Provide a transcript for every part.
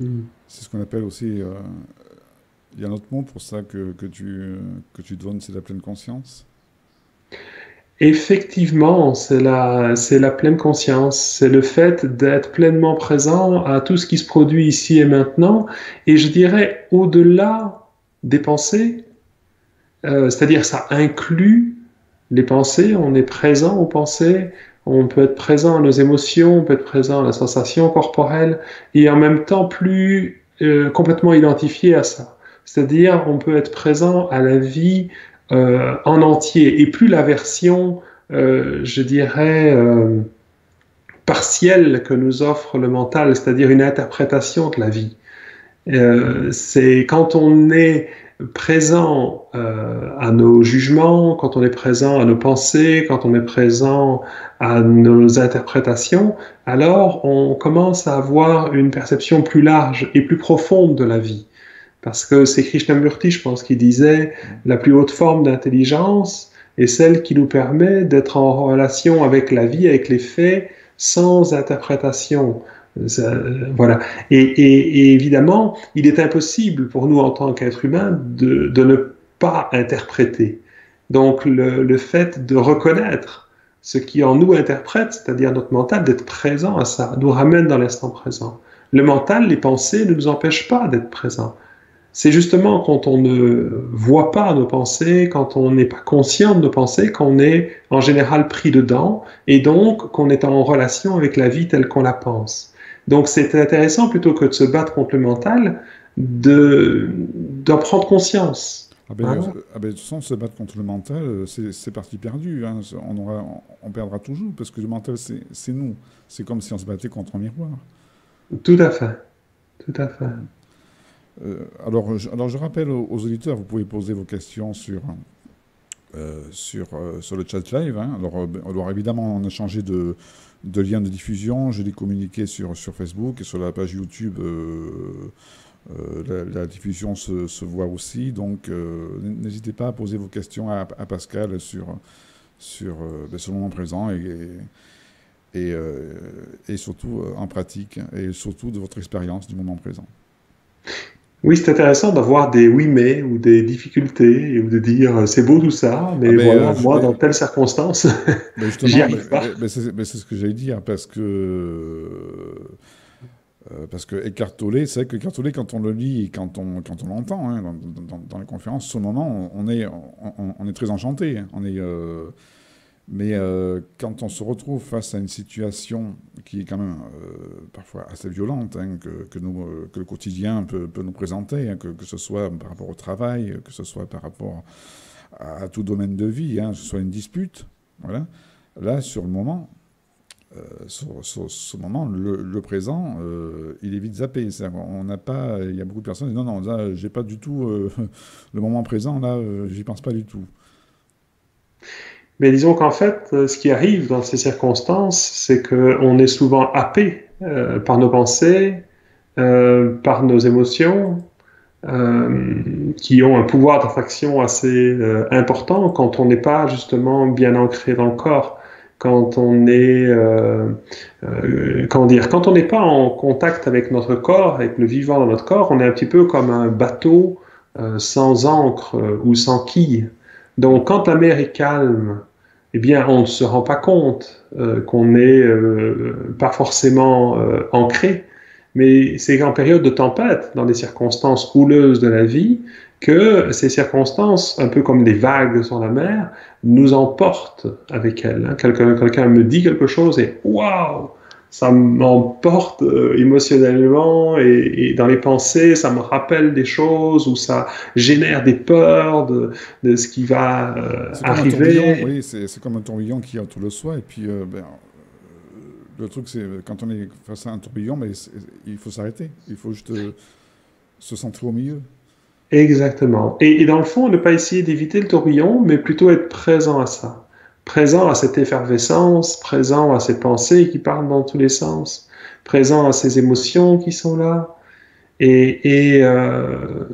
Mm. C'est ce qu'on appelle aussi, il y a un autre mot pour ça que tu donnes, c'est la pleine conscience. Effectivement, c'est la pleine conscience, c'est le fait d'être pleinement présent à tout ce qui se produit ici et maintenant, et je dirais au-delà des pensées, c'est-à-dire ça inclut les pensées, on est présent aux pensées, on peut être présent à nos émotions, on peut être présent à la sensation corporelle, et en même temps plus complètement identifié à ça. C'est-à-dire on peut être présent à la vie en entier, et plus la version, je dirais, partielle que nous offre le mental, c'est-à-dire une interprétation de la vie. C'est quand on est présent à nos jugements, quand on est présent à nos pensées, quand on est présent à nos interprétations, alors on commence à avoir une perception plus large et plus profonde de la vie. Parce que c'est Krishnamurti, je pense, qui disait la plus haute forme d'intelligence est celle qui nous permet d'être en relation avec la vie, avec les faits, sans interprétation. Voilà. Et évidemment, il est impossible pour nous en tant qu'êtres humains de ne pas interpréter. Donc le fait de reconnaître ce qui en nous interprète, c'est-à-dire notre mental, d'être présent à ça, nous ramène dans l'instant présent. Le mental, les pensées ne nous empêchent pas d'être présents. C'est justement quand on ne voit pas nos pensées, quand on n'est pas conscient de nos pensées, qu'on est en général pris dedans et donc qu'on est en relation avec la vie telle qu'on la pense. Donc c'est intéressant plutôt que de se battre contre le mental, d'en prendre conscience. Hein. Ah ben, sans se battre contre le mental, c'est parti perdu, hein. On perdra toujours, parce que le mental, c'est nous. C'est comme si on se battait contre un miroir. Tout à fait, tout à fait. Alors, je rappelle aux auditeurs, vous pouvez poser vos questions sur le chat live, hein. Alors, évidemment, on a changé de lien de diffusion. Je l'ai communiqué sur Facebook et sur la page YouTube. La diffusion se voit aussi. Donc, n'hésitez pas à poser vos questions à Pascal sur le moment présent et surtout en pratique et surtout de votre expérience du moment présent. Oui, c'est intéressant d'avoir des oui mais ou des difficultés ou de dire c'est beau tout ça, Ah mais ben, voilà, moi dans telle circonstance, j'y justement, arrive pas. c'est ce que j'allais dire, parce que Eckhart Tolle, c'est vrai que Eckhart Tolle, quand on le lit et quand on l'entend, hein, dans les conférences, sur le moment, on est très enchanté, hein. Mais quand on se retrouve face à une situation qui est quand même parfois assez violente, hein, que le quotidien peut nous présenter, hein, que ce soit par rapport au travail, que ce soit par rapport tout domaine de vie, hein, que ce soit une dispute, voilà. Là, sur le moment, sur ce moment, le présent, il est vite zappé. On n'a pas, il y a beaucoup de personnes qui disent non, non, là, j'ai pas du tout le moment présent, là, j'y pense pas du tout. Mais disons qu'en fait, ce qui arrive dans ces circonstances, c'est qu'on est souvent happé par nos pensées, par nos émotions, qui ont un pouvoir d'attraction assez important quand on n'est pas justement bien ancré dans le corps, quand on est, comment dire, quand on n'est pas en contact avec notre corps, avec le vivant dans notre corps, on est un petit peu comme un bateau sans ancre ou sans quille. Donc, quand la mer est calme, eh bien, on ne se rend pas compte qu'on n'est pas forcément ancré, mais c'est en période de tempête, dans des circonstances houleuses de la vie, que ces circonstances, un peu comme des vagues sur la mer, nous emportent avec elles. Hein. Quelqu'un me dit quelque chose et waouh, ça m'emporte émotionnellement et dans les pensées, ça me rappelle des choses ou ça génère des peurs de ce qui va C'est comme un tourbillon, arriver. oui, c'est comme un tourbillon qui entoure le soi. Et puis, le truc, c'est quand on est face à un tourbillon, mais il faut s'arrêter. Il faut juste se centrer au milieu. Exactement. Et dans le fond, ne pas essayer d'éviter le tourbillon, mais plutôt être présent à ça. Présent à cette effervescence, présent à ces pensées qui parlent dans tous les sens, présent à ces émotions qui sont là.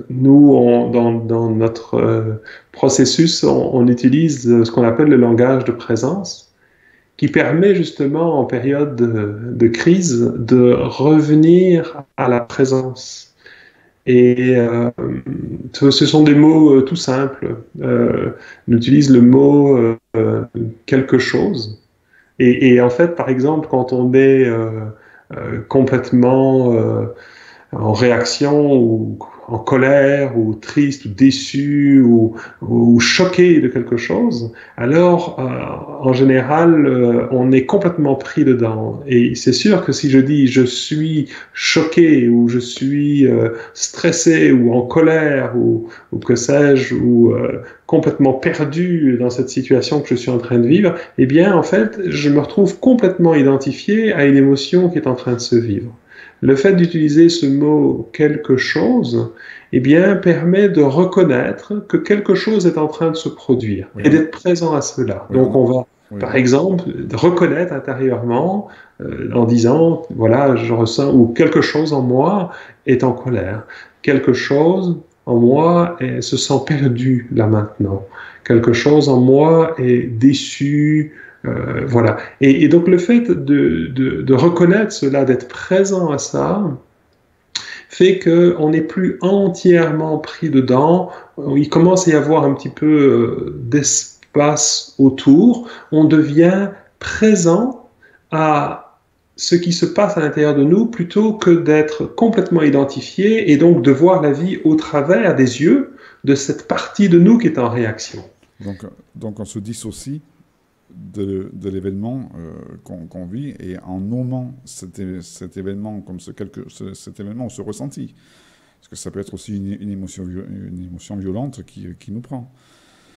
Nous, dans notre processus, on utilise ce qu'on appelle le langage de présence. qui permet justement en période de crise de revenir à la présence. Et ce sont des mots tout simples. On utilise le mot quelque chose. Et en fait, par exemple, quand on est complètement en réaction ou en colère ou triste ou déçu ou choqué de quelque chose, alors en général on est complètement pris dedans. Et c'est sûr que si je dis je suis choqué ou je suis stressé ou en colère ou que sais-je ou complètement perdu dans cette situation que je suis en train de vivre, eh bien en fait je me retrouve complètement identifié à une émotion qui est en train de se vivre. Le fait d'utiliser ce mot quelque chose, eh bien, permet de reconnaître que quelque chose est en train de se produire Oui, et d'être présent à cela. oui, Donc, on va, oui, par exemple, reconnaître intérieurement en disant, voilà, je ressens, ou quelque chose en moi est en colère. Quelque chose en moi se sent perdu là maintenant. Quelque chose en moi est déçu, voilà. Et donc le fait de reconnaître cela, d'être présent à ça, fait qu'on n'est plus entièrement pris dedans. Il commence à y avoir un petit peu d'espace autour. On devient présent à ce qui se passe à l'intérieur de nous plutôt que d'être complètement identifié et donc de voir la vie au travers des yeux de cette partie de nous qui est en réaction. donc, donc on se dissocie de l'événement qu'on vit et en nommant cet événement comme cet événement, ce ressenti. Parce que ça peut être aussi une émotion violente qui nous prend.